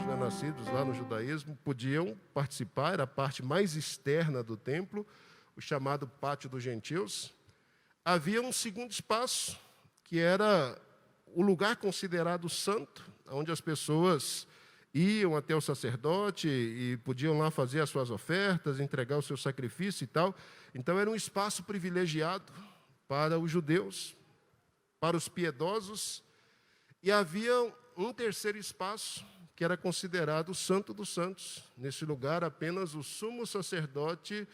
judeus, né, nascidos lá no judaísmo, podiam participar, era a parte mais externa do templo, o chamado Pátio dos Gentios. Havia um segundo espaço, que era o lugar considerado santo, onde as pessoas iam até o sacerdote e podiam lá fazer as suas ofertas, entregar o seu sacrifício e tal. Então, era um espaço privilegiado para os judeus, para os piedosos. E havia um terceiro espaço, que era considerado o Santo dos Santos. Nesse lugar, apenas o sumo sacerdote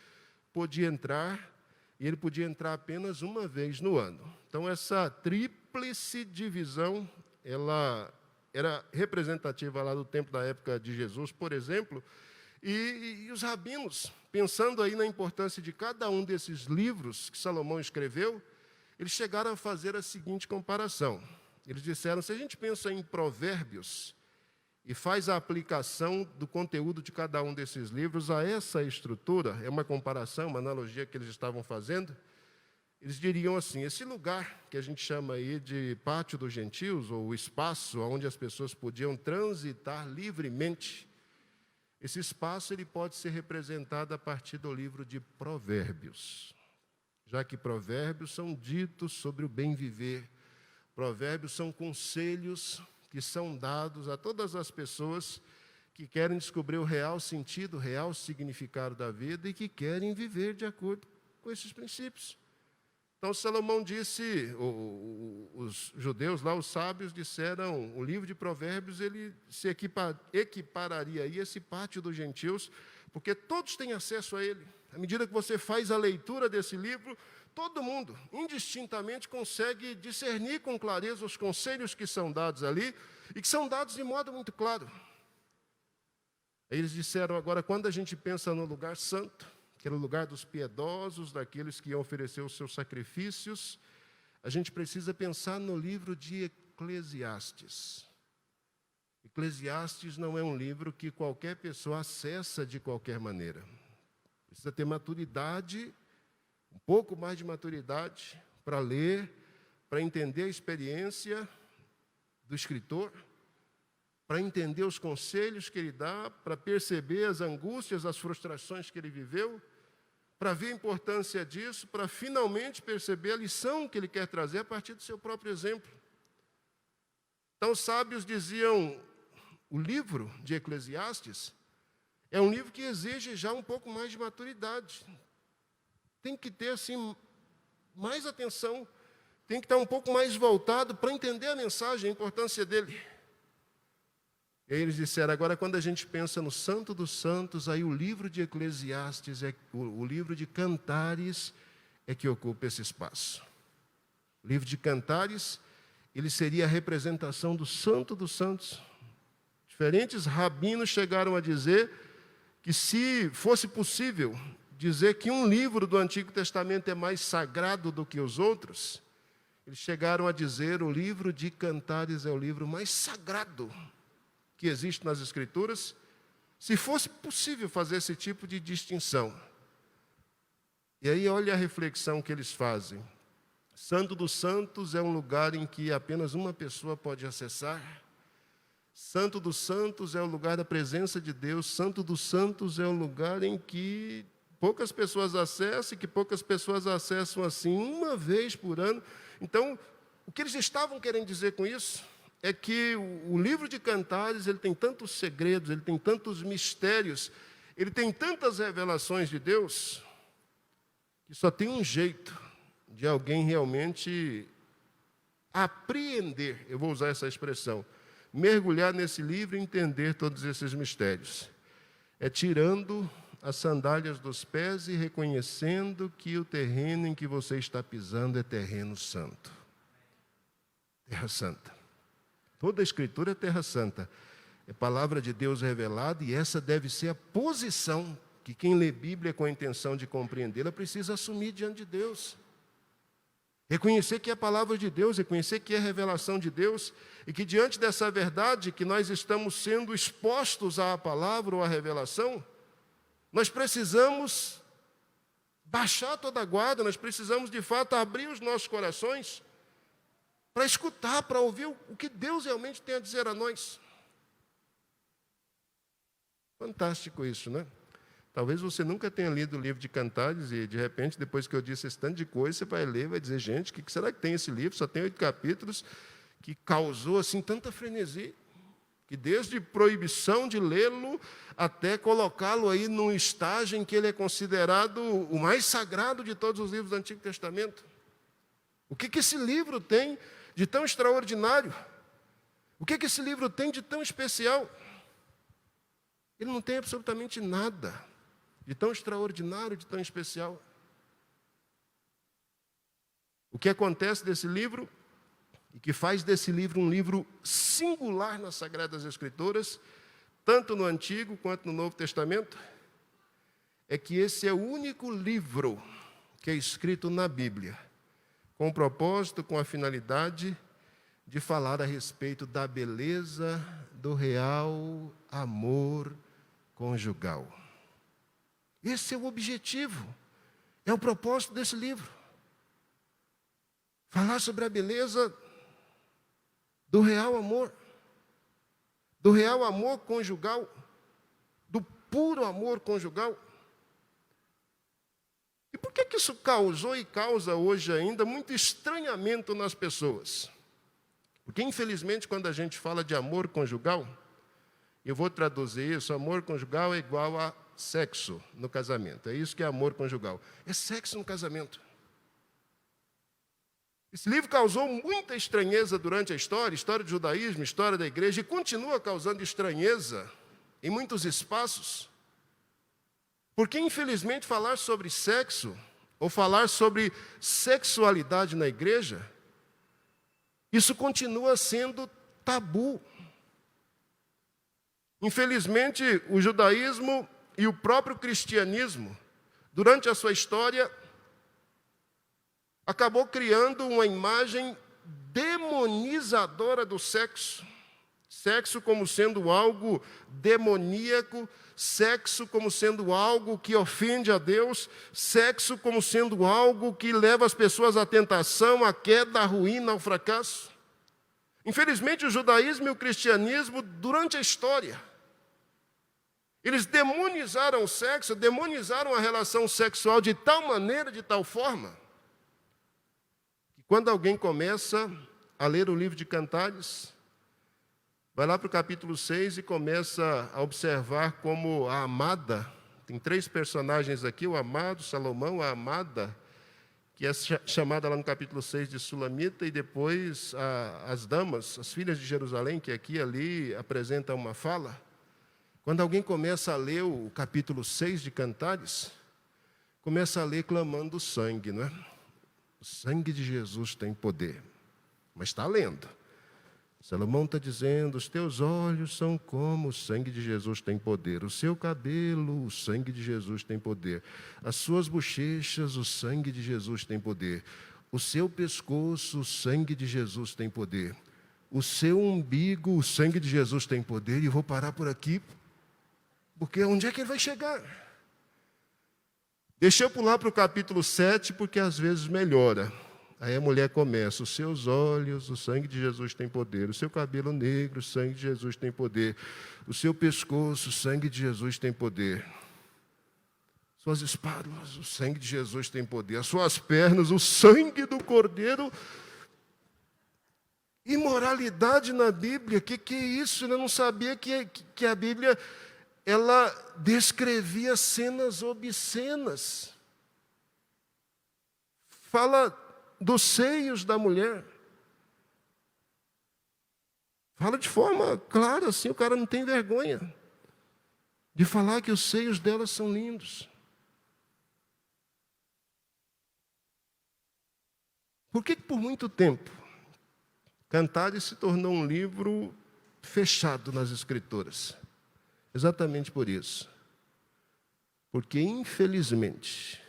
podia entrar, e ele podia entrar apenas uma vez no ano. Então, essa tríplice divisão, ela era representativa lá do tempo da época de Jesus, por exemplo, e os rabinos, pensando aí na importância de cada um desses livros que Salomão escreveu, eles chegaram a fazer a seguinte comparação. Eles disseram, se a gente pensa em Provérbios e faz a aplicação do conteúdo de cada um desses livros a essa estrutura, é uma comparação, uma analogia que eles estavam fazendo, eles diriam assim, esse lugar que a gente chama aí de Pátio dos Gentios, ou o espaço onde as pessoas podiam transitar livremente, esse espaço ele pode ser representado a partir do livro de Provérbios, já que provérbios são ditos sobre o bem viver, provérbios são conselhos que são dados a todas as pessoas que querem descobrir o real sentido, o real significado da vida e que querem viver de acordo com esses princípios. Então, Salomão disse, os judeus lá, os sábios, disseram, o livro de Provérbios, ele se equipararia a esse Pátio dos Gentios, porque todos têm acesso a ele. À medida que você faz a leitura desse livro, todo mundo, indistintamente, consegue discernir com clareza os conselhos que são dados ali, e que são dados de modo muito claro. Aí eles disseram, agora, quando a gente pensa no lugar santo, que era o lugar dos piedosos, daqueles que iam oferecer os seus sacrifícios, a gente precisa pensar no livro de Eclesiastes. Eclesiastes não é um livro que qualquer pessoa acessa de qualquer maneira. Precisa ter maturidade, um pouco mais de maturidade, para ler, para entender a experiência do escritor, para entender os conselhos que ele dá, para perceber as angústias, as frustrações que ele viveu, para ver a importância disso, para finalmente perceber a lição que ele quer trazer a partir do seu próprio exemplo. Então, os sábios diziam, o livro de Eclesiastes é um livro que exige já um pouco mais de maturidade. Tem que ter, assim, mais atenção, tem que estar um pouco mais voltado para entender a mensagem, a importância dele. E aí eles disseram, agora quando a gente pensa no Santo dos Santos, aí o livro de Eclesiastes, o livro de Cantares, é que ocupa esse espaço. O livro de Cantares, ele seria a representação do Santo dos Santos. Diferentes rabinos chegaram a dizer que se fosse possível dizer que um livro do Antigo Testamento é mais sagrado do que os outros, eles chegaram a dizer o livro de Cantares é o livro mais sagrado que existe nas Escrituras, se fosse possível fazer esse tipo de distinção. E aí olha a reflexão que eles fazem. Santo dos Santos é um lugar em que apenas uma pessoa pode acessar. Santo dos Santos é o lugar da presença de Deus. Santo dos Santos é um lugar em que poucas pessoas acessam, e que poucas pessoas acessam assim uma vez por ano. Então, o que eles estavam querendo dizer com isso é que o livro de Cantares, ele tem tantos segredos, ele tem tantos mistérios, ele tem tantas revelações de Deus, que só tem um jeito de alguém realmente apreender, eu vou usar essa expressão, mergulhar nesse livro e entender todos esses mistérios. É tirando as sandálias dos pés e reconhecendo que o terreno em que você está pisando é terreno santo. Terra Santa. Toda a Escritura é Terra Santa. É palavra de Deus revelada e essa deve ser a posição que quem lê Bíblia com a intenção de compreendê-la precisa assumir diante de Deus. Reconhecer que é a palavra de Deus, reconhecer que é a revelação de Deus e que diante dessa verdade que nós estamos sendo expostos à palavra ou à revelação, nós precisamos baixar toda a guarda, nós precisamos de fato abrir os nossos corações para escutar, para ouvir o que Deus realmente tem a dizer a nós. Fantástico isso, né? Talvez você nunca tenha lido o livro de Cantares e, de repente, depois que eu disse esse tanto de coisa, você vai ler e vai dizer, gente, o que será que tem esse livro? Só tem 8 capítulos, que causou assim tanta frenesi, que desde proibição de lê-lo até colocá-lo aí num estágio em que ele é considerado o mais sagrado de todos os livros do Antigo Testamento. O que esse livro tem de tão extraordinário? O que esse livro tem de tão especial? Ele não tem absolutamente nada de tão extraordinário, de tão especial. O que acontece desse livro, e que faz desse livro um livro singular nas Sagradas Escrituras, tanto no Antigo quanto no Novo Testamento, é que esse é o único livro que é escrito na Bíblia, com o propósito, com a finalidade de falar a respeito da beleza do real amor conjugal. Esse é o objetivo, é o propósito desse livro. Falar sobre a beleza do real amor conjugal, do puro amor conjugal. E por que isso causou e causa hoje ainda muito estranhamento nas pessoas? Porque, infelizmente, quando a gente fala de amor conjugal, eu vou traduzir isso, amor conjugal é igual a sexo no casamento. É isso que é amor conjugal. É sexo no casamento. Esse livro causou muita estranheza durante a história do judaísmo, história da igreja, e continua causando estranheza em muitos espaços. Porque, infelizmente, falar sobre sexo, ou falar sobre sexualidade na igreja, isso continua sendo tabu. Infelizmente, o judaísmo e o próprio cristianismo, durante a sua história, acabou criando uma imagem demonizadora do sexo. Sexo como sendo algo demoníaco, sexo como sendo algo que ofende a Deus, sexo como sendo algo que leva as pessoas à tentação, à queda, à ruína, ao fracasso. Infelizmente, o judaísmo e o cristianismo, durante a história, eles demonizaram o sexo, demonizaram a relação sexual de tal maneira, de tal forma, que quando alguém começa a ler o livro de Cantares, vai lá para o capítulo 6 e começa a observar como a amada, tem 3 personagens aqui, o amado, Salomão, a amada, que é chamada lá no capítulo 6 de Sulamita, e depois as damas, as filhas de Jerusalém, que aqui e ali apresentam uma fala. Quando alguém começa a ler o capítulo 6 de Cantares, começa a ler clamando o sangue, não é? O sangue de Jesus tem poder, mas está lendo. Salomão está dizendo, os teus olhos são como o sangue de Jesus tem poder. O seu cabelo, o sangue de Jesus tem poder. As suas bochechas, o sangue de Jesus tem poder. O seu pescoço, o sangue de Jesus tem poder. O seu umbigo, o sangue de Jesus tem poder. E vou parar por aqui, porque onde é que ele vai chegar? Deixa eu pular para o capítulo 7, porque às vezes melhora. Aí a mulher começa, os seus olhos, o sangue de Jesus tem poder. O seu cabelo negro, o sangue de Jesus tem poder. O seu pescoço, o sangue de Jesus tem poder. Suas espádulas, o sangue de Jesus tem poder. As suas pernas, o sangue do Cordeiro. Imoralidade na Bíblia, que é isso? Eu não sabia que a Bíblia, ela descrevia cenas obscenas. Fala dos seios da mulher. Fala de forma clara, assim, o cara não tem vergonha de falar que os seios dela são lindos. Por que por muito tempo Cantares se tornou um livro fechado nas Escrituras? Exatamente por isso. Porque, infelizmente,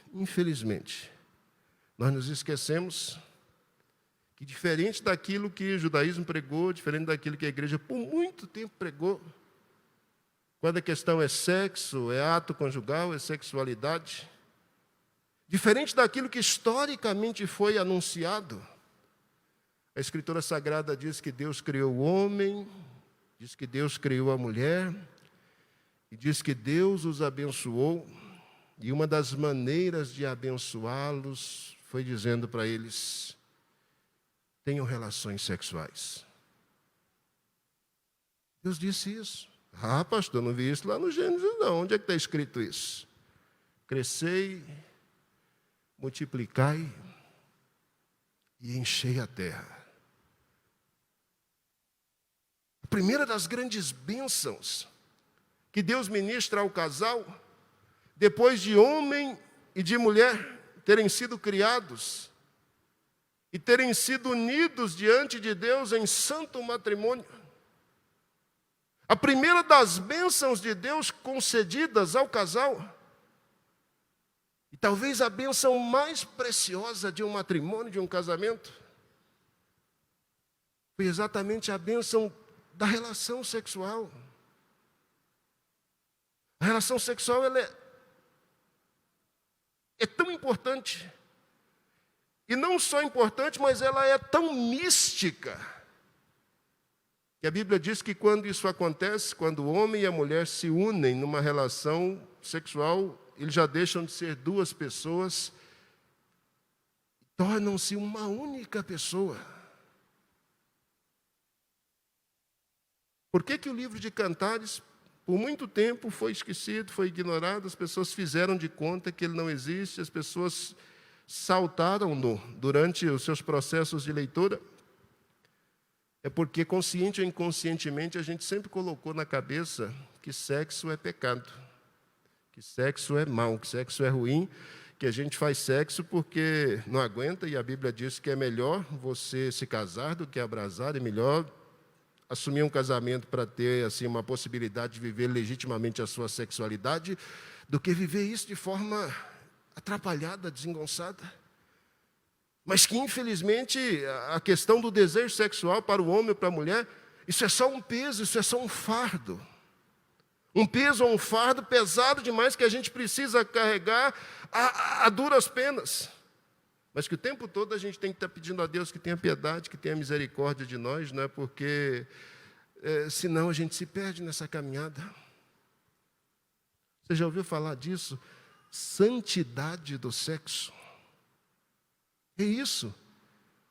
nós nos esquecemos que, diferente daquilo que o judaísmo pregou, diferente daquilo que a igreja por muito tempo pregou, quando a questão é sexo, é ato conjugal, é sexualidade, diferente daquilo que historicamente foi anunciado, a Escritura Sagrada diz que Deus criou o homem, diz que Deus criou a mulher, E diz que Deus os abençoou, e uma das maneiras de abençoá-los foi dizendo para eles: tenham relações sexuais. Deus disse isso. Ah, pastor, não vi isso lá no Gênesis, não. Onde é que está escrito isso? Crescei, multiplicai e enchei a terra. A primeira das grandes bênçãos que Deus ministra ao casal, depois de homem e de mulher terem sido criados e terem sido unidos diante de Deus em santo matrimônio, a primeira das bênçãos de Deus concedidas ao casal, e talvez a bênção mais preciosa de um matrimônio, de um casamento, foi exatamente a bênção da relação sexual. A relação sexual ela é tão importante. E não só importante, mas ela é tão mística. Que a Bíblia diz que quando isso acontece, quando o homem e a mulher se unem numa relação sexual, eles já deixam de ser duas pessoas, tornam-se uma única pessoa. Por que que o livro de Cantares, por muito tempo, foi esquecido, foi ignorado, as pessoas fizeram de conta que ele não existe, as pessoas saltaram-no durante os seus processos de leitura? É porque, consciente ou inconscientemente, a gente sempre colocou na cabeça que sexo é pecado, que sexo é mau, que sexo é ruim, que a gente faz sexo porque não aguenta, e a Bíblia diz que é melhor você se casar do que abrasar, é melhor assumir um casamento para ter assim uma possibilidade de viver legitimamente a sua sexualidade, do que viver isso de forma atrapalhada, desengonçada. Mas que, infelizmente, a questão do desejo sexual para o homem ou para a mulher, isso é só um peso, isso é só um fardo. Um peso ou um fardo pesado demais que a gente precisa carregar a duras penas. Mas que o tempo todo a gente tem que estar pedindo a Deus que tenha piedade, que tenha misericórdia de nós, não é? Porque senão a gente se perde nessa caminhada. Você já ouviu falar disso? Santidade do sexo. É isso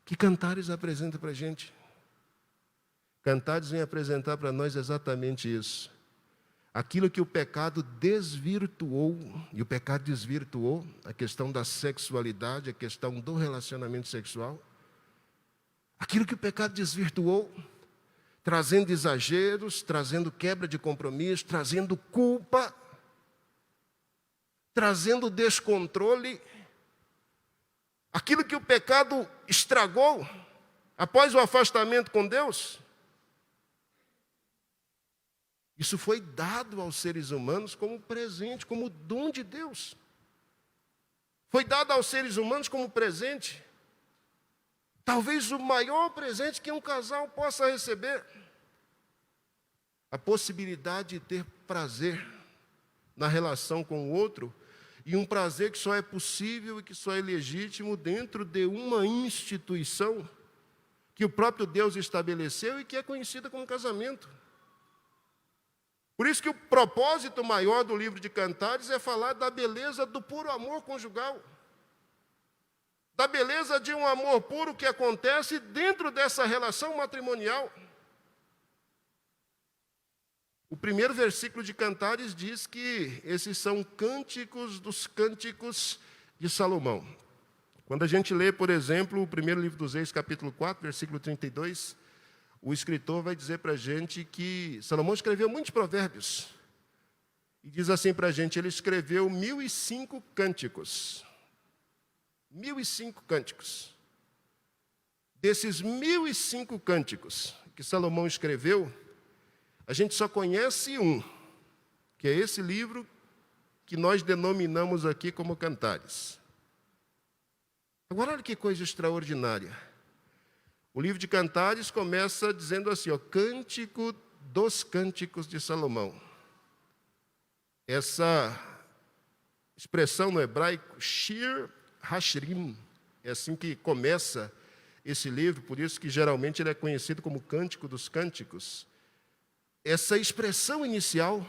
que Cantares apresenta para a gente. Cantares vem apresentar para nós exatamente isso. Aquilo que o pecado desvirtuou, e o pecado desvirtuou a questão da sexualidade, a questão do relacionamento sexual. Aquilo que o pecado desvirtuou, trazendo exageros, trazendo quebra de compromisso, trazendo culpa, trazendo descontrole. Aquilo que o pecado estragou após o afastamento com Deus, isso foi dado aos seres humanos como presente, como dom de Deus. Foi dado aos seres humanos como presente. Talvez o maior presente que um casal possa receber. A possibilidade de ter prazer na relação com o outro, e um prazer que só é possível e que só é legítimo dentro de uma instituição que o próprio Deus estabeleceu e que é conhecida como casamento. Por isso que o propósito maior do livro de Cantares é falar da beleza do puro amor conjugal. Da beleza de um amor puro que acontece dentro dessa relação matrimonial. O primeiro versículo de Cantares diz que esses são cânticos dos cânticos de Salomão. Quando a gente lê, por exemplo, o primeiro livro dos Reis, capítulo 4, versículo 32, o escritor vai dizer para a gente que Salomão escreveu muitos provérbios. E diz assim para a gente, ele escreveu 1005 cânticos. 1005 cânticos. Desses 1005 cânticos que Salomão escreveu, a gente só conhece um, que é esse livro que nós denominamos aqui como Cantares. Agora, olha que coisa extraordinária. O livro de Cantares começa dizendo assim, Cântico dos Cânticos de Salomão. Essa expressão no hebraico, Shir Hashirim, é assim que começa esse livro, por isso que geralmente ele é conhecido como Cântico dos Cânticos. Essa expressão inicial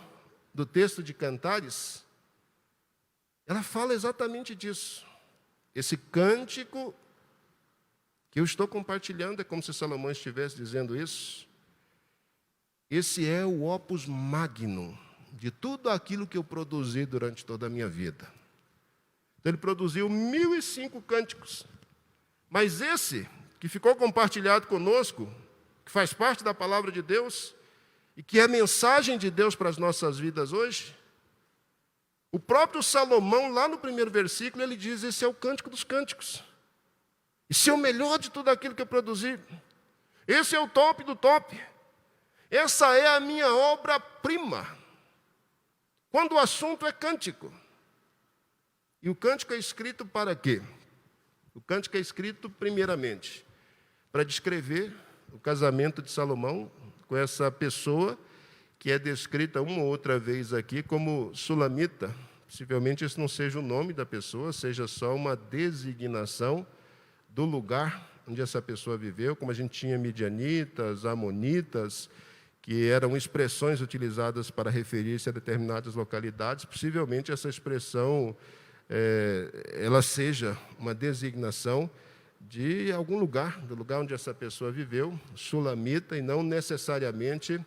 do texto de Cantares, ela fala exatamente disso. Esse cântico que eu estou compartilhando, é como se Salomão estivesse dizendo isso. Esse é o opus magnum de tudo aquilo que eu produzi durante toda a minha vida. Então, ele produziu 1005 cânticos. Mas esse, que ficou compartilhado conosco, que faz parte da palavra de Deus, e que é a mensagem de Deus para as nossas vidas hoje, o próprio Salomão, lá no primeiro versículo, ele diz, esse é o cântico dos cânticos. Esse é o melhor de tudo aquilo que eu produzi. Esse é o top do top. Essa é a minha obra-prima. Quando o assunto é cântico. E o cântico é escrito para quê? O cântico é escrito, primeiramente, para descrever o casamento de Salomão com essa pessoa que é descrita uma ou outra vez aqui como sulamita. Possivelmente esse não seja o nome da pessoa, seja só uma designação do lugar onde essa pessoa viveu, como a gente tinha midianitas, amonitas, que eram expressões utilizadas para referir-se a determinadas localidades. Possivelmente essa expressão ela seja uma designação de algum lugar, do lugar onde essa pessoa viveu, sulamita, e não necessariamente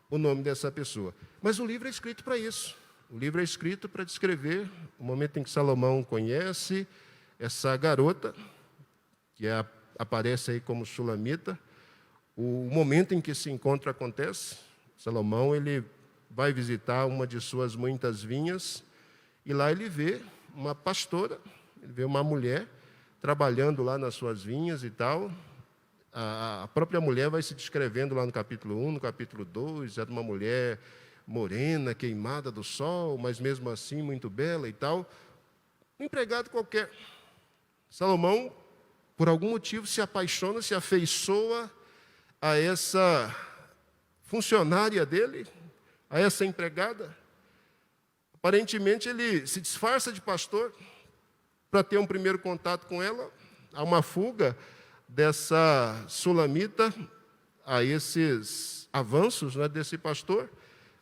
o nome dessa pessoa. Mas o livro é escrito para isso. O livro é escrito para descrever o momento em que Salomão conhece essa garota, que aparece aí como sulamita, o momento em que esse encontro acontece. Salomão ele vai visitar uma de suas muitas vinhas, e lá ele vê uma pastora, ele vê uma mulher trabalhando lá nas suas vinhas e tal. A própria mulher vai se descrevendo lá no capítulo 1, no capítulo 2, era uma mulher morena, queimada do sol, mas mesmo assim muito bela e tal. Um empregado qualquer. Salomão, por algum motivo, se apaixona, se afeiçoa a essa funcionária dele, a essa empregada. Aparentemente, ele se disfarça de pastor para ter um primeiro contato com ela. Há uma fuga dessa sulamita a esses avanços, né, desse pastor.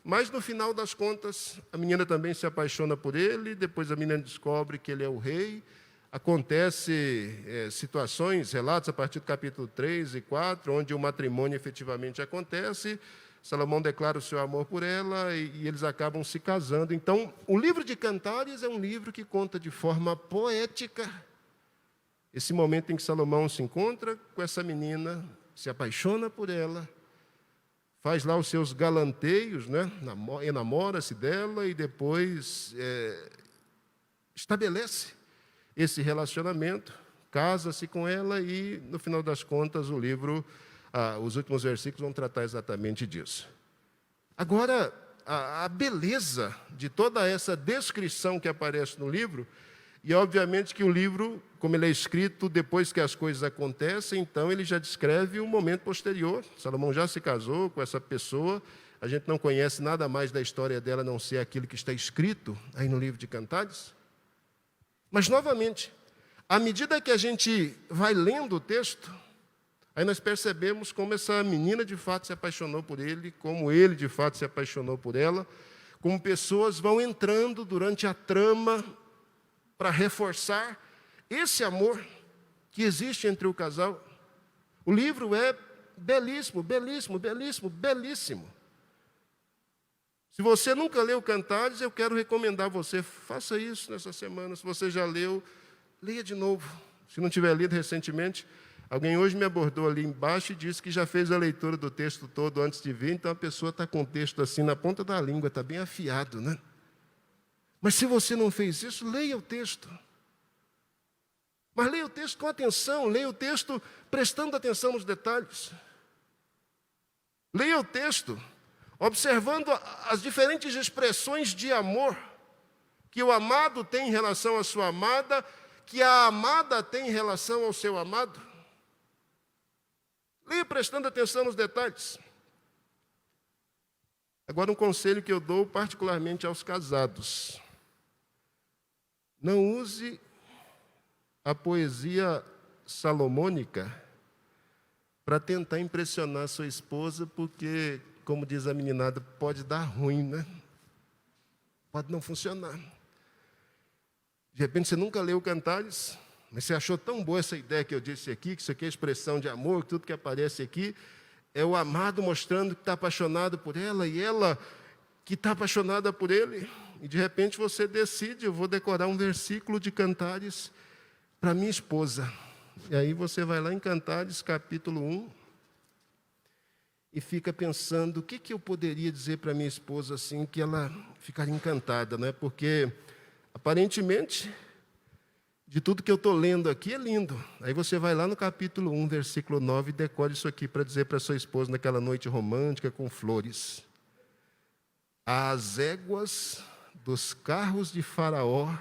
Mas, no final das contas, a menina também se apaixona por ele. Depois a menina descobre que ele é o rei. Acontece situações, relatos a partir do capítulo 3 e 4, onde o matrimônio efetivamente acontece. Salomão declara o seu amor por ela e eles acabam se casando. Então, o livro de Cantares é um livro que conta de forma poética esse momento em que Salomão se encontra com essa menina, se apaixona por ela, faz lá os seus galanteios, né? Enamora-se dela e depois estabelece esse relacionamento, casa-se com ela e, no final das contas, o livro, os últimos versículos vão tratar exatamente disso. Agora, a beleza de toda essa descrição que aparece no livro, e obviamente que o livro, como ele é escrito depois que as coisas acontecem, então ele já descreve um momento posterior. Salomão já se casou com essa pessoa, a gente não conhece nada mais da história dela, a não ser aquilo que está escrito aí no livro de Cantares. Mas, novamente, à medida que a gente vai lendo o texto, aí nós percebemos como essa menina de fato se apaixonou por ele, como ele de fato se apaixonou por ela, como pessoas vão entrando durante a trama para reforçar esse amor que existe entre o casal. O livro é belíssimo, belíssimo, belíssimo, belíssimo. Se você nunca leu Cantares, eu quero recomendar a você, faça isso nessa semana. Se você já leu, leia de novo. Se não tiver lido recentemente, alguém hoje me abordou ali embaixo e disse que já fez a leitura do texto todo antes de vir, então a pessoa está com o texto assim na ponta da língua, está bem afiado, né? Mas se você não fez isso, leia o texto. Mas leia o texto com atenção, leia o texto prestando atenção nos detalhes. Leia o texto observando as diferentes expressões de amor que o amado tem em relação à sua amada, que a amada tem em relação ao seu amado. Leia prestando atenção nos detalhes. Agora, um conselho que eu dou particularmente aos casados. Não use a poesia salomônica para tentar impressionar sua esposa, porque, como diz a meninada, pode dar ruim, né? pode não funcionar. De repente, você nunca leu Cantares, mas você achou tão boa essa ideia que eu disse aqui, que isso aqui é expressão de amor, que tudo que aparece aqui é o amado mostrando que está apaixonado por ela, e ela que está apaixonada por ele. E, de repente, você decide, eu vou decorar um versículo de Cantares para minha esposa. E aí você vai lá em Cantares, capítulo 1, e fica pensando, o que eu poderia dizer para minha esposa assim, que ela ficaria encantada, né? Porque, aparentemente, de tudo que eu estou lendo aqui é lindo. Aí você vai lá no capítulo 1, versículo 9, e decora isso aqui para dizer para sua esposa naquela noite romântica com flores. As éguas dos carros de Faraó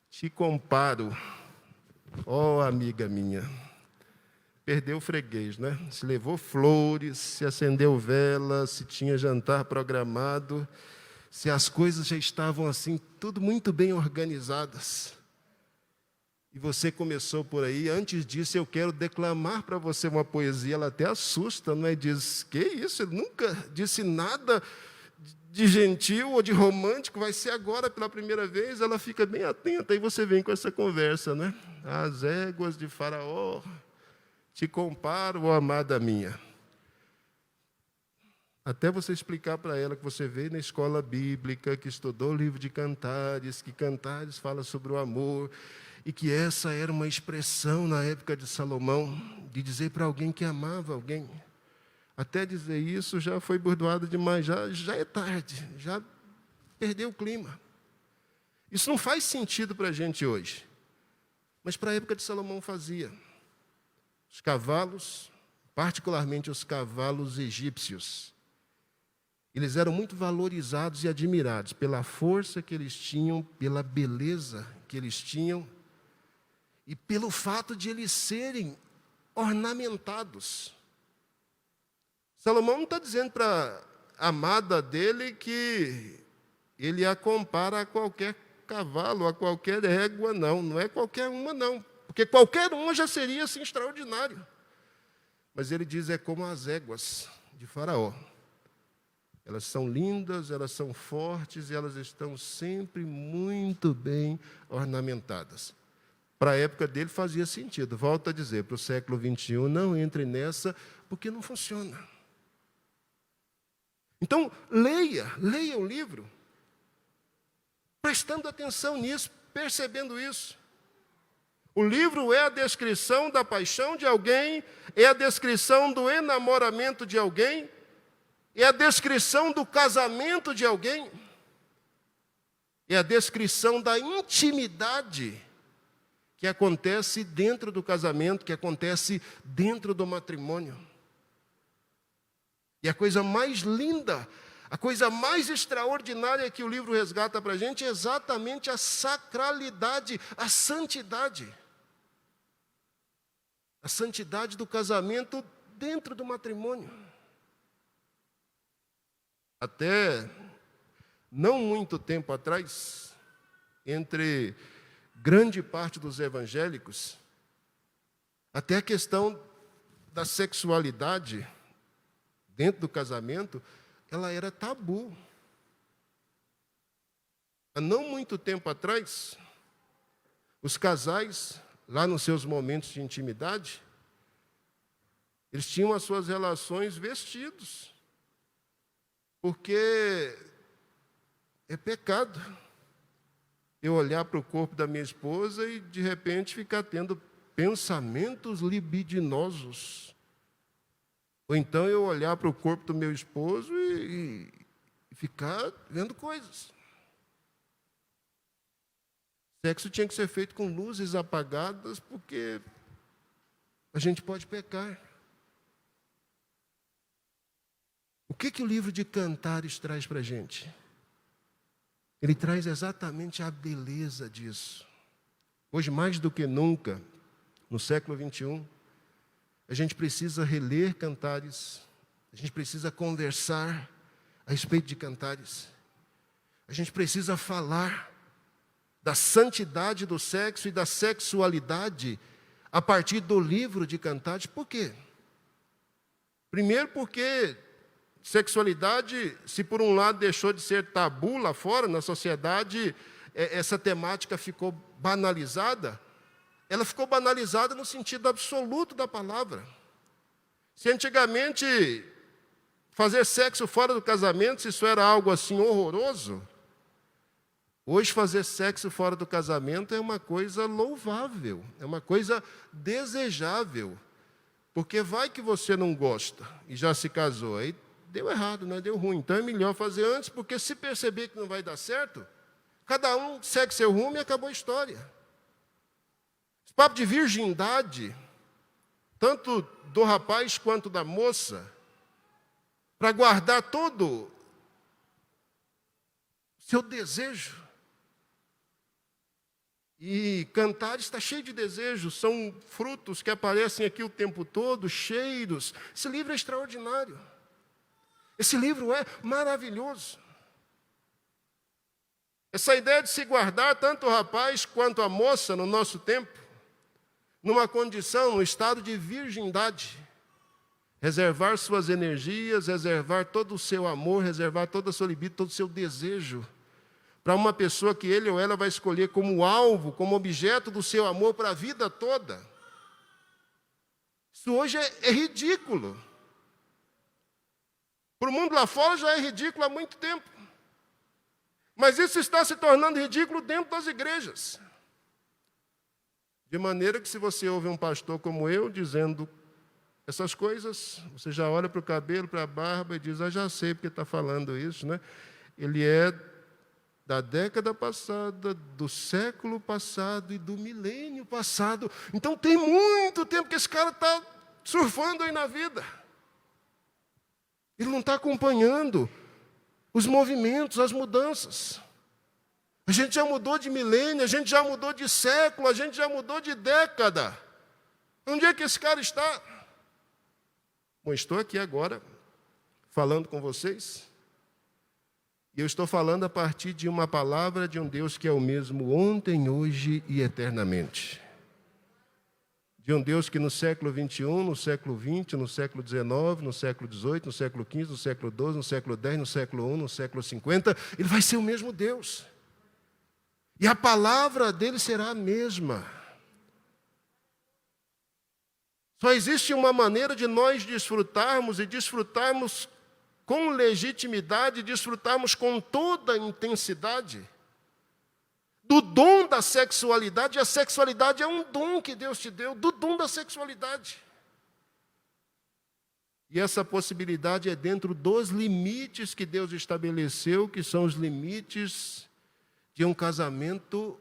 te comparo, ó amiga minha. Perdeu o freguês, né? Se levou flores, se acendeu velas, se tinha jantar programado, se as coisas já estavam assim, tudo muito bem organizadas. E você começou por aí, antes disso eu quero declamar para você uma poesia, ela até assusta, não é? Diz, que isso? Ele nunca disse nada de gentil ou de romântico, vai ser agora pela primeira vez, ela fica bem atenta, e você vem com essa conversa, né? As éguas de Faraó, te comparo, ó amada minha. Até você explicar para ela que você veio na escola bíblica, que estudou o livro de Cantares, que Cantares fala sobre o amor, e que essa era uma expressão na época de Salomão, de dizer para alguém que amava alguém. Até dizer isso já foi burdoado demais, já é tarde, já perdeu o clima. Isso não faz sentido para a gente hoje, mas para a época de Salomão fazia. Os cavalos, particularmente os cavalos egípcios, eles eram muito valorizados e admirados pela força que eles tinham, pela beleza que eles tinham e pelo fato de eles serem ornamentados. Salomão não está dizendo para a amada dele que ele a compara a qualquer cavalo, a qualquer égua, não é qualquer uma, não. Porque qualquer uma já seria assim extraordinário. Mas ele diz, é como as éguas de Faraó. Elas são lindas, elas são fortes e elas estão sempre muito bem ornamentadas. Para a época dele fazia sentido. Volto a dizer, para o século XXI, não entre nessa, porque não funciona. Então, leia o livro, prestando atenção nisso, percebendo isso. O livro é a descrição da paixão de alguém, é a descrição do enamoramento de alguém, é a descrição do casamento de alguém, é a descrição da intimidade que acontece dentro do casamento, que acontece dentro do matrimônio. E a coisa mais linda, a coisa mais extraordinária que o livro resgata para a gente é exatamente a sacralidade, a santidade. A santidade do casamento dentro do matrimônio. Até não muito tempo atrás, entre grande parte dos evangélicos, até a questão da sexualidade dentro do casamento, ela era tabu. Há não muito tempo atrás, os casais, lá nos seus momentos de intimidade, eles tinham as suas relações vestidos, porque é pecado eu olhar para o corpo da minha esposa e, de repente, ficar tendo pensamentos libidinosos. Ou então eu olhar para o corpo do meu esposo e ficar vendo coisas. Sexo tinha que ser feito com luzes apagadas, porque a gente pode pecar. O que o livro de Cantares traz para a gente? Ele traz exatamente a beleza disso. Hoje, mais do que nunca, no século XXI, a gente precisa reler Cantares, a gente precisa conversar a respeito de Cantares, a gente precisa falar da santidade do sexo e da sexualidade a partir do livro de Cantares. Por quê? Primeiro porque sexualidade, se por um lado deixou de ser tabu lá fora, na sociedade, essa temática ficou banalizada, ela ficou banalizada no sentido absoluto da palavra. Se antigamente fazer sexo fora do casamento, se isso era algo assim horroroso, hoje fazer sexo fora do casamento é uma coisa louvável, é uma coisa desejável. Porque vai que você não gosta e já se casou, aí deu errado, né? Deu ruim. Então é melhor fazer antes, porque se perceber que não vai dar certo, cada um segue seu rumo e acabou a história. Esse papo de virgindade, tanto do rapaz quanto da moça, para guardar todo o seu desejo. E cantar está cheio de desejos, são frutos que aparecem aqui o tempo todo, cheiros. Esse livro é extraordinário. Esse livro é maravilhoso. Essa ideia de se guardar, tanto o rapaz quanto a moça, no nosso tempo, numa condição, num estado de virgindade. Reservar suas energias, reservar todo o seu amor, reservar toda a sua libido, todo o seu desejo, para uma pessoa que ele ou ela vai escolher como alvo, como objeto do seu amor para a vida toda. Isso hoje é ridículo. Para o mundo lá fora já é ridículo há muito tempo. Mas isso está se tornando ridículo dentro das igrejas. De maneira que se você ouve um pastor como eu dizendo essas coisas, você já olha para o cabelo, para a barba e diz, já sei porque está falando isso, né? Ele é da década passada, do século passado e do milênio passado. Então tem muito tempo que esse cara está surfando aí na vida. Ele não está acompanhando os movimentos, as mudanças. A gente já mudou de milênio, a gente já mudou de século, a gente já mudou de década. Onde é que esse cara está? Bom, estou aqui agora, falando com vocês, e eu estou falando a partir de uma palavra de um Deus que é o mesmo ontem, hoje e eternamente. De um Deus que no século XXI, no século XX, no século XIX, no século XVIII, no século XV, no século XII, no século X, no século I, no século 50, Ele vai ser o mesmo Deus. E a palavra dele será a mesma. Só existe uma maneira de nós desfrutarmos e desfrutarmos com legitimidade, desfrutarmos com toda a intensidade do dom da sexualidade. E a sexualidade é um dom que Deus te deu, do dom da sexualidade. E essa possibilidade é dentro dos limites que Deus estabeleceu, que são os limites de um casamento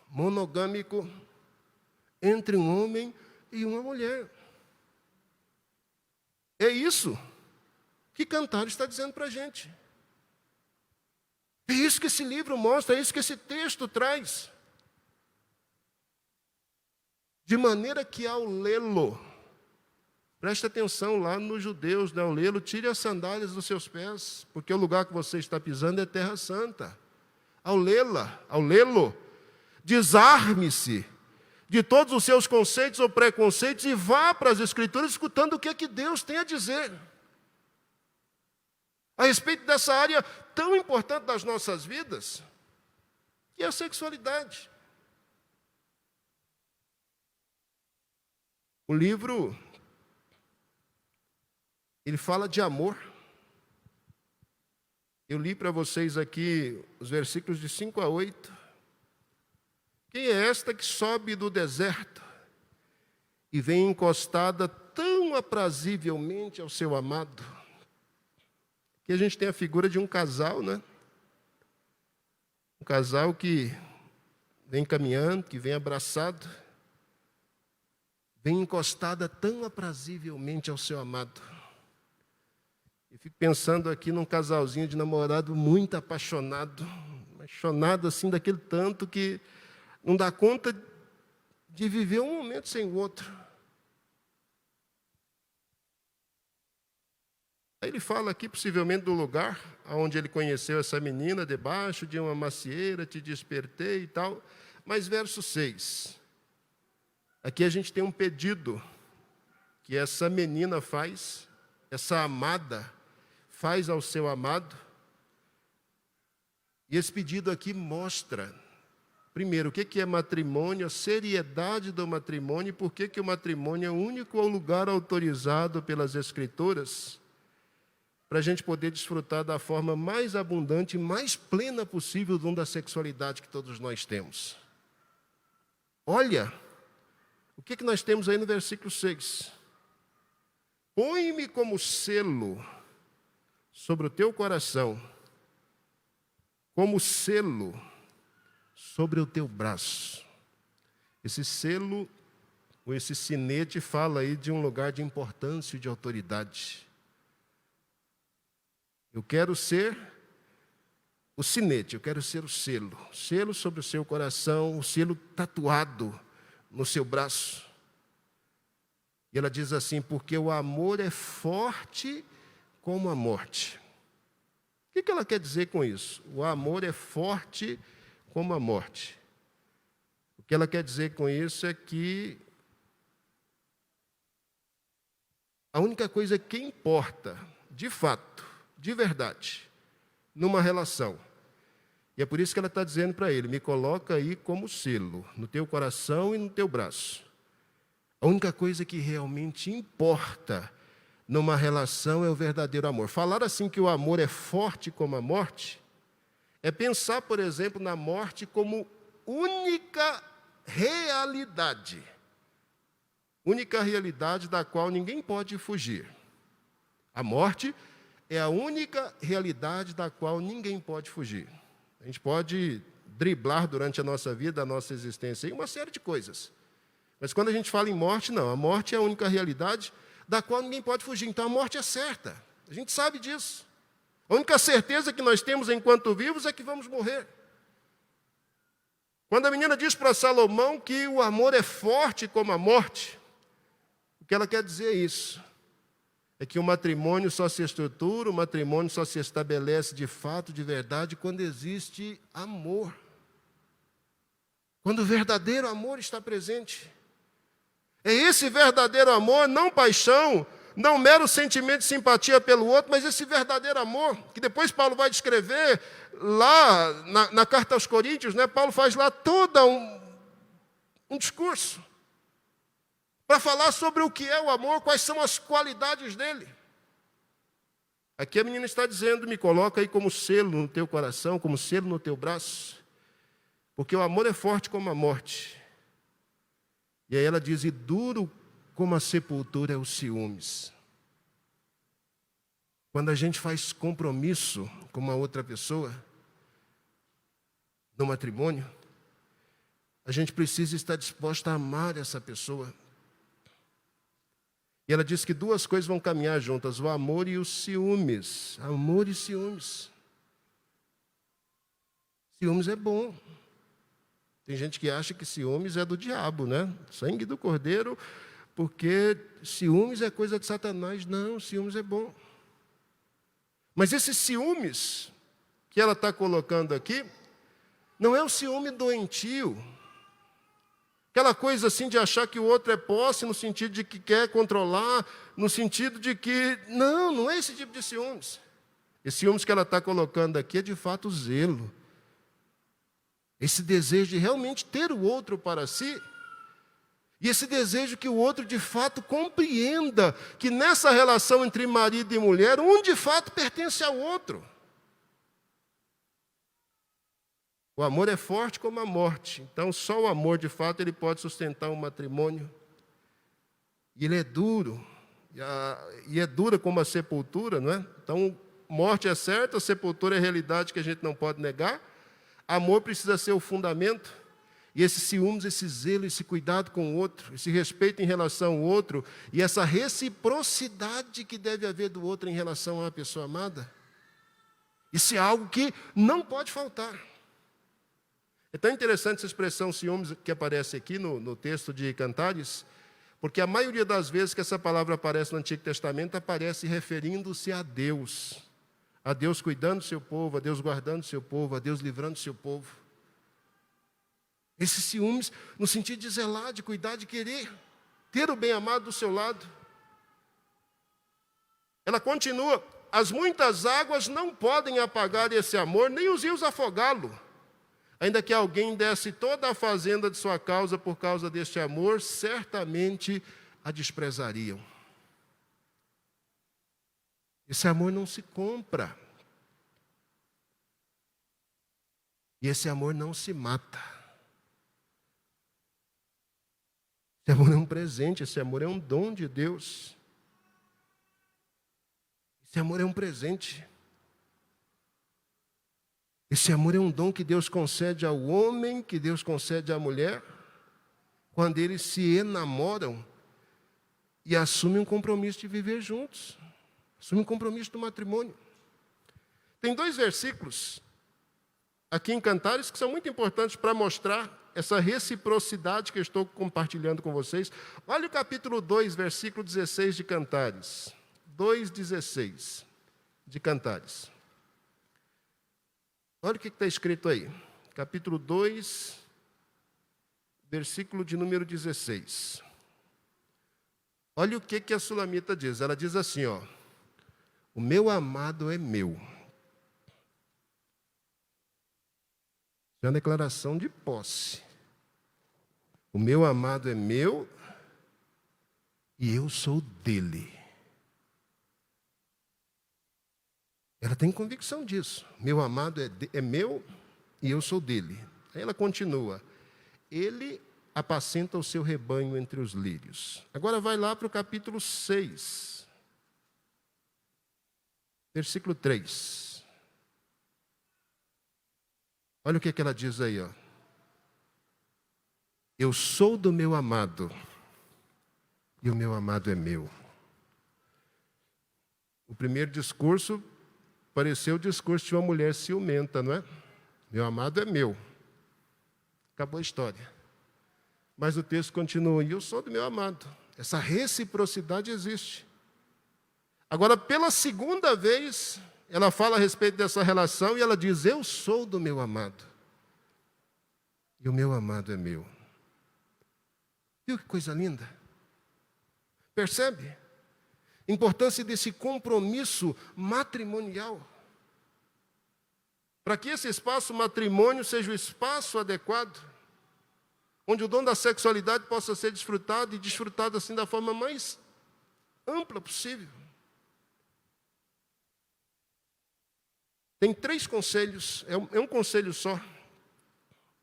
monogâmico entre um homem e uma mulher. É isso que Cantar está dizendo para a gente. É isso que esse livro mostra, é isso que esse texto traz. De maneira que ao lê-lo, preste atenção lá nos judeus, ao lê-lo, tire as sandálias dos seus pés, porque o lugar que você está pisando é terra santa. Ao lê-lo, desarme-se de todos os seus conceitos ou preconceitos e vá para as Escrituras escutando o que é que Deus tem a dizer a respeito dessa área tão importante das nossas vidas, que é a sexualidade. O livro, ele fala de amor. Eu li para vocês aqui os versículos de 5 a 8. Quem é esta que sobe do deserto e vem encostada tão aprazivelmente ao seu amado? Aqui a gente tem a figura de um casal, né? Um casal que vem caminhando, que vem abraçado, vem encostada tão aprazivelmente ao seu amado. Eu fico pensando aqui num casalzinho de namorado muito apaixonado assim daquele tanto que não dá conta de viver um momento sem o outro. Aí ele fala aqui, possivelmente, do lugar onde ele conheceu essa menina, debaixo de uma macieira, te despertei e tal. Mas verso 6. Aqui a gente tem um pedido que essa menina faz, essa amada, faz ao seu amado. E esse pedido aqui mostra, primeiro, o que é matrimônio, a seriedade do matrimônio, e por que o matrimônio é o único lugar autorizado pelas Escrituras, para a gente poder desfrutar da forma mais abundante e mais plena possível do dom da sexualidade que todos nós temos. Olha, o que nós temos aí no versículo 6? Põe-me como selo sobre o teu coração, como selo sobre o teu braço. Esse selo, ou esse sinete, fala aí de um lugar de importância e de autoridade. Eu quero ser o sinete, eu quero ser o selo sobre o seu coração, o selo tatuado no seu braço. E ela diz assim, porque o amor é forte como a morte. O que ela quer dizer com isso? O amor é forte como a morte. O que ela quer dizer com isso é que a única coisa que importa, de fato, de verdade, numa relação, e é por isso que ela está dizendo para ele, me coloca aí como selo, no teu coração e no teu braço. A única coisa que realmente importa numa relação é o verdadeiro amor. Falar assim que o amor é forte como a morte, é pensar, por exemplo, na morte como única realidade. Única realidade da qual ninguém pode fugir. A morte é a única realidade da qual ninguém pode fugir. A gente pode driblar durante a nossa vida, a nossa existência, uma série de coisas. Mas quando a gente fala em morte, não. A morte é a única realidade da qual ninguém pode fugir. Então a morte é certa. A gente sabe disso. A única certeza que nós temos enquanto vivos é que vamos morrer. Quando a menina diz para Salomão que o amor é forte como a morte, o que ela quer dizer é isso. É que o matrimônio só se estrutura, o matrimônio só se estabelece de fato, de verdade, quando existe amor. Quando o verdadeiro amor está presente. É esse verdadeiro amor, não paixão, não mero sentimento de simpatia pelo outro, mas esse verdadeiro amor, que depois Paulo vai descrever lá na carta aos Coríntios, né? Paulo faz lá todo um discurso para falar sobre o que é o amor, quais são as qualidades dele. Aqui a menina está dizendo, me coloca aí como selo no teu coração, como selo no teu braço, porque o amor é forte como a morte. E aí ela diz, e duro como a sepultura é os ciúmes. Quando a gente faz compromisso com uma outra pessoa, no matrimônio, a gente precisa estar disposto a amar essa pessoa. E ela diz que duas coisas vão caminhar juntas, o amor e os ciúmes. Amor e ciúmes. Ciúmes é bom. Tem gente que acha que ciúmes é do diabo, né? Sangue do cordeiro, porque ciúmes é coisa de Satanás. Não, ciúmes é bom. Mas esses ciúmes que ela está colocando aqui, não é um ciúme doentio. Aquela coisa assim de achar que o outro é posse, no sentido de que quer controlar, no sentido de que... Não é esse tipo de ciúmes. Esse ciúmes que ela está colocando aqui é de fato zelo. Esse desejo de realmente ter o outro para si. E esse desejo que o outro de fato compreenda que nessa relação entre marido e mulher, um de fato pertence ao outro. O amor é forte como a morte. Então, só o amor, de fato, ele pode sustentar um matrimônio. E ele é duro. E é dura como a sepultura, não é? Então, morte é certa, sepultura é realidade que a gente não pode negar. Amor precisa ser o fundamento. E esses ciúmes, esse zelo, esse cuidado com o outro, esse respeito em relação ao outro, e essa reciprocidade que deve haver do outro em relação à pessoa amada, isso é algo que não pode faltar. É tão interessante essa expressão ciúmes que aparece aqui no texto de Cantares, porque a maioria das vezes que essa palavra aparece no Antigo Testamento, aparece referindo-se a Deus cuidando do seu povo, a Deus guardando o seu povo, a Deus livrando o seu povo. Esses ciúmes no sentido de zelar, de cuidar, de querer ter o bem-amado do seu lado. Ela continua, as muitas águas não podem apagar esse amor, nem os rios afogá-lo. Ainda que alguém desse toda a fazenda de sua causa por causa deste amor, certamente a desprezariam. Esse amor não se compra. E esse amor não se mata. Esse amor é um presente, esse amor é um dom de Deus. Esse amor é um presente. Esse amor é um dom que Deus concede ao homem, que Deus concede à mulher, quando eles se enamoram e assumem um compromisso de viver juntos. Assumem um compromisso do matrimônio. Tem 2 versículos aqui em Cantares que são muito importantes para mostrar essa reciprocidade que eu estou compartilhando com vocês. Olha o capítulo 2, versículo 16 de Cantares. 2,16 de Cantares. Olha o que está escrito aí. Capítulo 2, versículo de número 16. Olha o que a Sulamita diz. Ela diz assim, ó. O meu amado é meu. É uma declaração de posse. O meu amado é meu e eu sou dele. Ela tem convicção disso. Meu amado é meu e eu sou dele. Aí ela continua. Ele apacenta o seu rebanho entre os lírios. Agora vai lá para o capítulo 6. Versículo 3. Olha o que ela diz aí, ó. Eu sou do meu amado, e o meu amado é meu. O primeiro discurso pareceu o discurso de uma mulher ciumenta, não é? Meu amado é meu. Acabou a história. Mas o texto continua, e eu sou do meu amado. Essa reciprocidade existe. Agora, pela segunda vez, ela fala a respeito dessa relação e ela diz, eu sou do meu amado. E o meu amado é meu. Viu que coisa linda? Percebe? A importância desse compromisso matrimonial. Para que esse espaço matrimônio seja o espaço adequado, onde o dom da sexualidade possa ser desfrutado e desfrutado assim da forma mais ampla possível. Tem 3 conselhos, é um conselho só,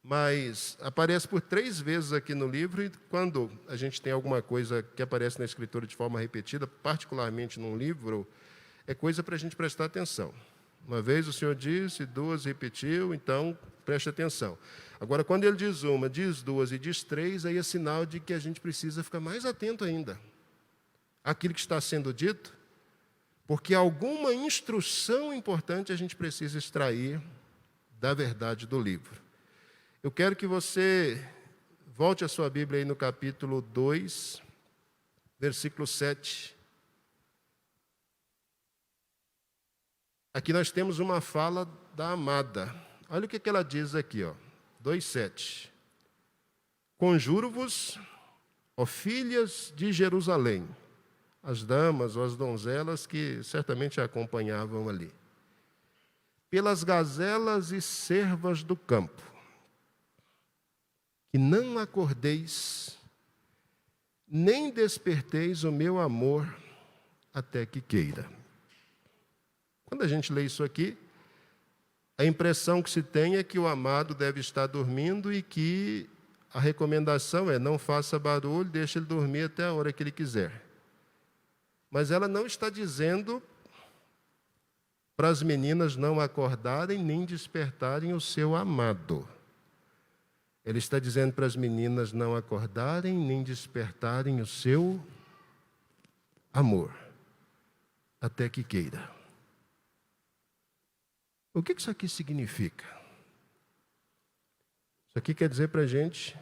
mas aparece por 3 vezes aqui no livro, e quando a gente tem alguma coisa que aparece na Escritura de forma repetida, particularmente num livro, é coisa para a gente prestar atenção. Uma vez o Senhor disse, 2 repetiu, então preste atenção. Agora, quando ele diz 1, diz 2 e diz 3, aí é sinal de que a gente precisa ficar mais atento ainda àquilo que está sendo dito, porque alguma instrução importante a gente precisa extrair da verdade do livro. Eu quero que você volte a sua Bíblia aí no capítulo 2, versículo 7. Aqui nós temos uma fala da amada. Olha o que ela diz aqui, ó. 2,7. Conjuro-vos, ó filhas de Jerusalém, as damas ou as donzelas que certamente a acompanhavam ali, pelas gazelas e cervas do campo, que não acordeis, nem desperteis o meu amor até que queira. Quando a gente lê isso aqui, a impressão que se tem é que o amado deve estar dormindo e que a recomendação é não faça barulho, deixe ele dormir até a hora que ele quiser. Mas ela não está dizendo para as meninas não acordarem nem despertarem o seu amado. Ela está dizendo para as meninas não acordarem nem despertarem o seu amor, até que queira. O que isso aqui significa? Isso aqui quer dizer para a gente,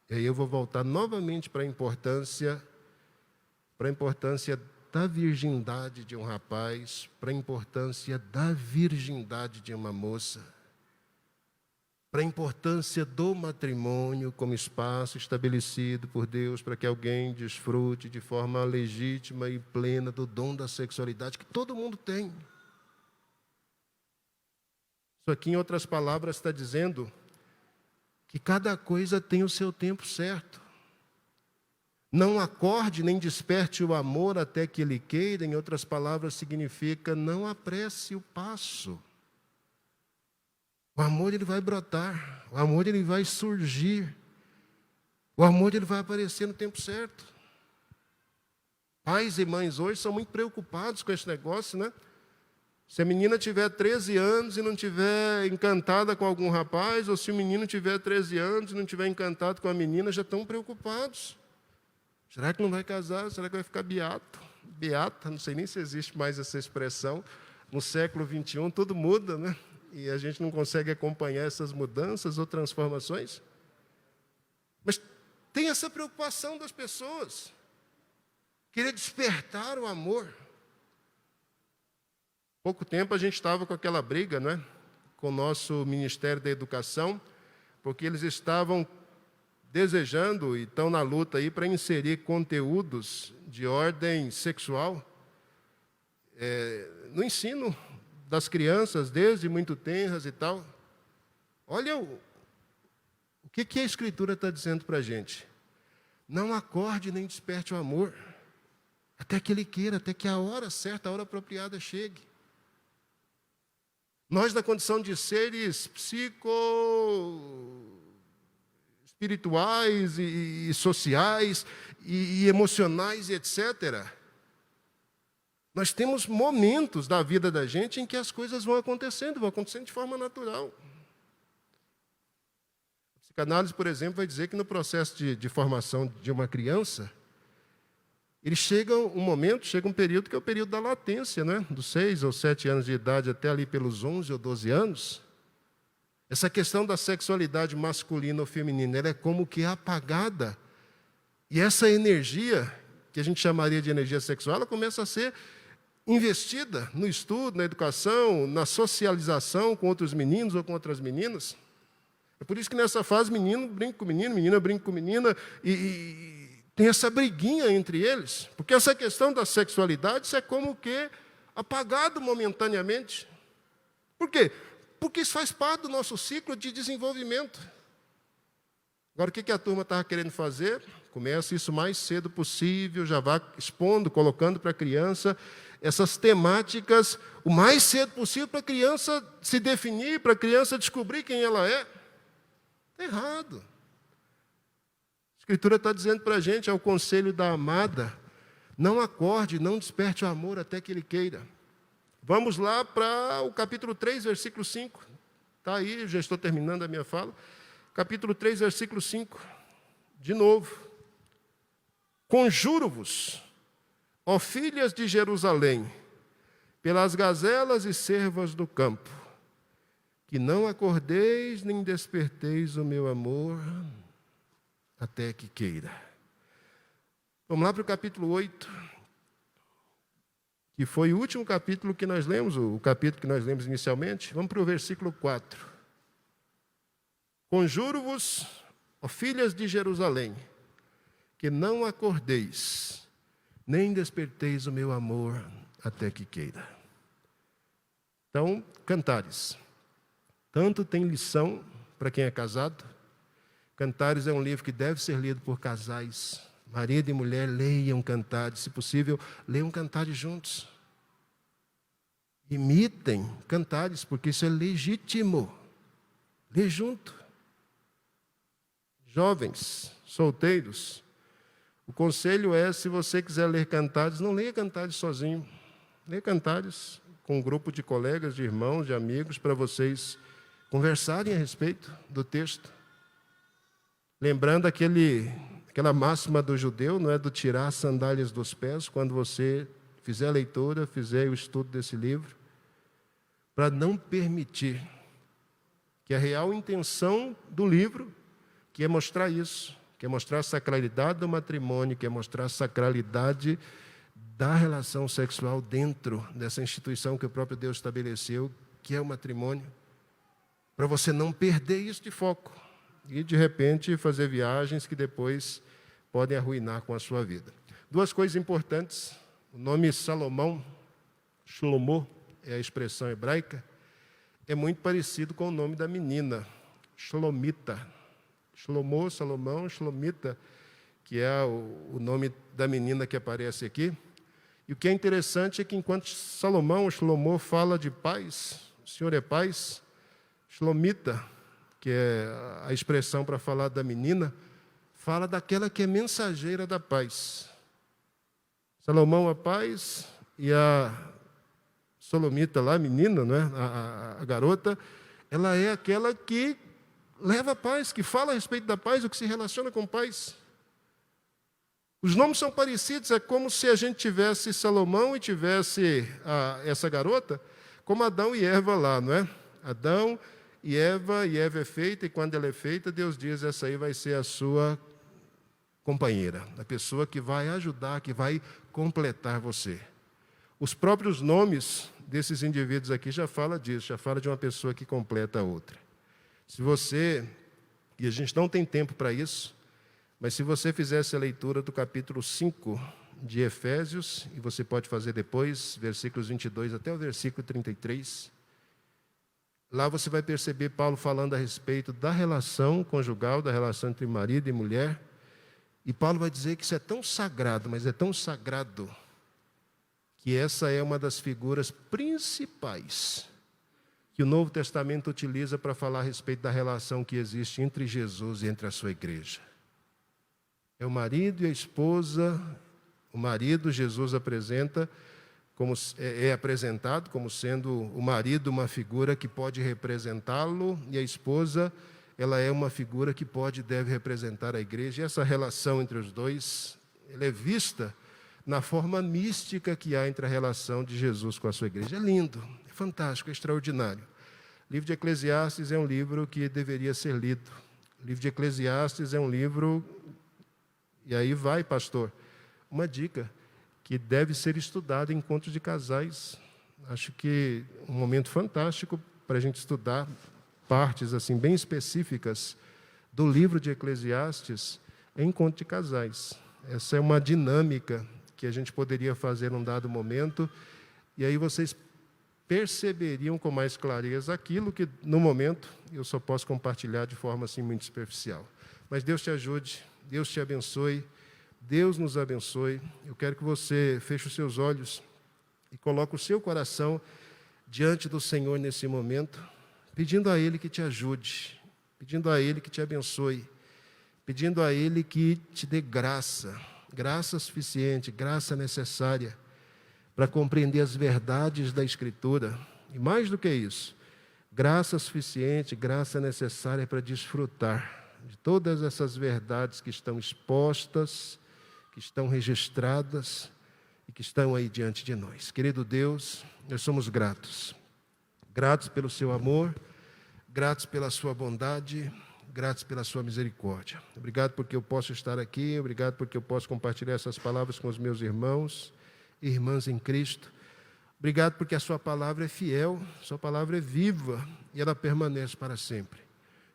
e aí eu vou voltar novamente para a importância da virgindade de um rapaz, para a importância da virgindade de uma moça, para a importância do matrimônio como espaço estabelecido por Deus para que alguém desfrute de forma legítima e plena do dom da sexualidade que todo mundo tem. Isso aqui, em outras palavras, está dizendo que cada coisa tem o seu tempo certo. Não acorde nem desperte o amor até que ele queira, em outras palavras, significa não apresse o passo. O amor ele vai brotar, o amor ele vai surgir, o amor ele vai aparecer no tempo certo. Pais e mães hoje são muito preocupados com esse negócio, né? Se a menina tiver 13 anos e não tiver encantada com algum rapaz, ou se o menino tiver 13 anos e não tiver encantado com a menina, já estão preocupados. Será que não vai casar? Será que vai ficar beato? Beata, não sei nem se existe mais essa expressão. No século XXI tudo muda, né? E a gente não consegue acompanhar essas mudanças ou transformações. Mas tem essa preocupação das pessoas. Querer despertar o amor. Pouco tempo a gente estava com aquela briga, né, com o nosso Ministério da Educação, porque eles estavam desejando e estão na luta aí para inserir conteúdos de ordem sexual no ensino das crianças, desde muito tenras e tal. Olha o que a Escritura está dizendo para a gente. Não acorde nem desperte o amor, até que ele queira, até que a hora certa, a hora apropriada chegue. Nós, na condição de seres espirituais e sociais e emocionais, e etc., nós temos momentos da vida da gente em que as coisas vão acontecendo de forma natural. A psicanálise, por exemplo, vai dizer que no processo de formação de uma criança, ele chega um período que é o período da latência, né? Dos 6 ou 7 anos de idade até ali pelos 11 ou 12 anos. Essa questão da sexualidade masculina ou feminina, ela é como que apagada. E essa energia, que a gente chamaria de energia sexual, ela começa a ser investida no estudo, na educação, na socialização com outros meninos ou com outras meninas. É por isso que nessa fase menino brinca com menino, menina brinca com menina, e tem essa briguinha entre eles, porque essa questão da sexualidade, isso é como que apagado momentaneamente. Por quê? Porque isso faz parte do nosso ciclo de desenvolvimento. Agora, o que a turma estava querendo fazer? Começa isso o mais cedo possível, já vá expondo, colocando para a criança essas temáticas o mais cedo possível para a criança se definir, para a criança descobrir quem ela é. Está errado. A Escritura está dizendo para a gente, é o conselho da amada, não acorde, não desperte o amor até que ele queira. Vamos lá para o capítulo 3, versículo 5. Está aí, já estou terminando a minha fala. Capítulo 3, versículo 5. De novo. Conjuro-vos, ó filhas de Jerusalém, pelas gazelas e cervas do campo, que não acordeis nem desperteis o meu amor até que queira. Vamos lá para o capítulo 8, que foi o último capítulo que nós lemos, o capítulo que nós lemos inicialmente. Vamos para o versículo 4. Conjuro-vos, ó filhas de Jerusalém, que não acordeis, nem desperteis o meu amor até que queira. Então, Cantares. Tanto tem lição para quem é casado. Cantares é um livro que deve ser lido por casais. Marido e mulher, leiam Cantares. Se possível, leiam Cantares juntos. Imitem Cantares, porque isso é legítimo. Lê junto. Jovens, solteiros, o conselho é, se você quiser ler Cantares, não leia Cantares sozinho. Leia Cantares com um grupo de colegas, de irmãos, de amigos, para vocês conversarem a respeito do texto. Lembrando aquela máxima do judeu, não é, do tirar as sandálias dos pés, quando você fizer a leitura, fizer o estudo desse livro, para não permitir que a real intenção do livro, que é mostrar isso, que é mostrar a sacralidade do matrimônio, que é mostrar a sacralidade da relação sexual dentro dessa instituição que o próprio Deus estabeleceu, que é o matrimônio. para você não perder isso de foco e, de repente, fazer viagens que depois podem arruinar com a sua vida. Duas coisas importantes. O nome Salomão, Shlomo, é a expressão hebraica, é muito parecido com o nome da menina, Shlomita. Shlomo, Salomão, Shlomita, que é o nome da menina que aparece aqui. E o que é interessante é que enquanto Salomão, Shlomo, fala de paz, o Senhor é paz, Shlomita, que é a expressão para falar da menina, fala daquela que é mensageira da paz. Salomão a paz e a Solomita lá, a menina, não é? a garota, ela é aquela que leva a paz, que fala a respeito da paz, o que se relaciona com paz. Os nomes são parecidos, é como se a gente tivesse Salomão e tivesse essa garota, como Adão e Eva lá, não é? Adão e Eva é feita, e quando ela é feita, Deus diz, essa aí vai ser a sua companheira, a pessoa que vai ajudar, que vai completar você. Os próprios nomes desses indivíduos aqui já fala disso, já fala de uma pessoa que completa a outra. Se você, e a gente não tem tempo para isso, mas se você fizesse a leitura do capítulo 5 de Efésios, e você pode fazer depois, versículos 22 até o versículo 33, lá você vai perceber Paulo falando a respeito da relação conjugal, da relação entre marido e mulher, e Paulo vai dizer que isso é tão sagrado, mas é tão sagrado, que essa é uma das figuras principais que o Novo Testamento utiliza para falar a respeito da relação que existe entre Jesus e entre a sua igreja. É o marido e a esposa. O marido, Jesus apresenta, é apresentado como sendo o marido uma figura que pode representá-lo, e a esposa, ela é uma figura que pode e deve representar a igreja. E essa relação entre os dois, ela é vista na forma mística que há entre a relação de Jesus com a sua igreja. É lindo, é fantástico, é extraordinário. O livro de Eclesiastes é um livro que deveria ser lido. O livro de Eclesiastes é um livro, e aí vai, pastor, uma dica, que deve ser estudado em encontros de casais. Acho que um momento fantástico para a gente estudar partes assim bem específicas do livro de Eclesiastes é encontro de casais. Essa é uma dinâmica que a gente poderia fazer num dado momento, e aí vocês perceberiam com mais clareza aquilo que, no momento, eu só posso compartilhar de forma assim muito superficial. Mas Deus te ajude, Deus te abençoe, Deus nos abençoe. Eu quero que você feche os seus olhos e coloque o seu coração diante do Senhor nesse momento, pedindo a Ele que te ajude, pedindo a Ele que te abençoe, pedindo a Ele que te dê graça, graça suficiente, graça necessária para compreender as verdades da Escritura. E mais do que isso, graça suficiente, graça necessária para desfrutar de todas essas verdades que estão expostas, que estão registradas e que estão aí diante de nós. Querido Deus, nós somos gratos. Gratos pelo seu amor, gratos pela sua bondade, gratos pela sua misericórdia. Obrigado porque eu posso estar aqui, obrigado porque eu posso compartilhar essas palavras com os meus irmãos e irmãs em Cristo. Obrigado porque a sua palavra é fiel, sua palavra é viva e ela permanece para sempre.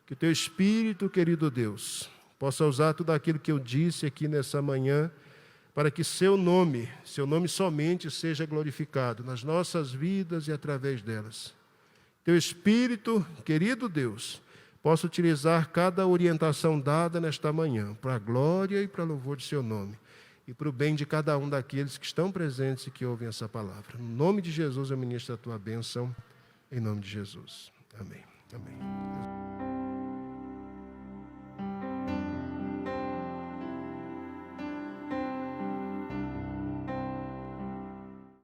Que o teu Espírito, querido Deus, possa usar tudo aquilo que eu disse aqui nessa manhã, para que seu nome somente seja glorificado nas nossas vidas e através delas. Teu Espírito, querido Deus, possa utilizar cada orientação dada nesta manhã, para a glória e para o louvor de seu nome, e para o bem de cada um daqueles que estão presentes e que ouvem essa palavra. No nome de Jesus eu ministro a tua bênção, em nome de Jesus. Amém. Amém.